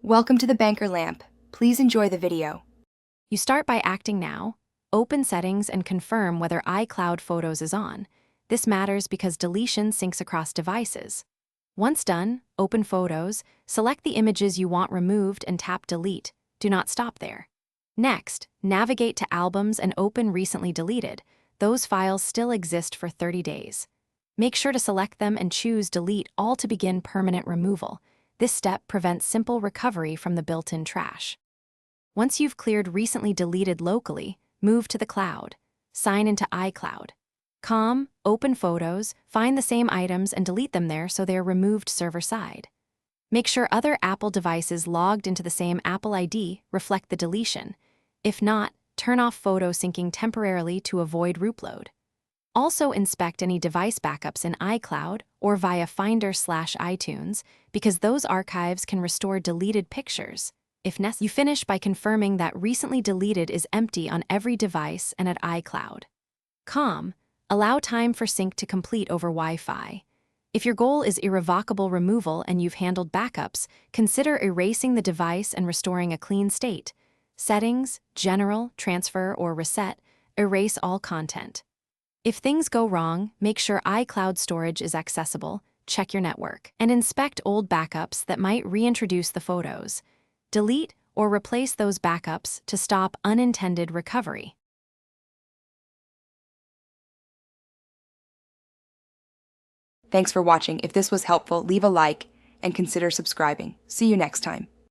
Welcome to the Banker Lamp. Please enjoy the video. You start by acting now, open settings and confirm whether iCloud Photos is on. This matters because deletion syncs across devices. Once done, open Photos, select the images you want removed and tap Delete. Do not stop there. Next, navigate to Albums and open Recently Deleted. Those files still exist for 30 days. Make sure to select them and choose Delete All to begin permanent removal. This step prevents simple recovery from the built-in trash. Once you've cleared recently deleted locally, move to the cloud. Sign into iCloud. Open Photos, find the same items and delete them there so they're removed server-side. Make sure other Apple devices logged into the same Apple ID reflect the deletion. If not, turn off photo syncing temporarily to avoid rootload. Also inspect any device backups in iCloud or via Finder/iTunes because those archives can restore deleted pictures. If necessary, you finish by confirming that recently deleted is empty on every device and at iCloud. Allow time for sync to complete over Wi-Fi. If your goal is irrevocable removal and you've handled backups, consider erasing the device and restoring a clean state. Settings, General, Transfer, or Reset, erase all content. If things go wrong, make sure iCloud storage is accessible, check your network, and inspect old backups that might reintroduce the photos. Delete or replace those backups to stop unintended recovery. Thanks for watching. If this was helpful, leave a like and consider subscribing. See you next time.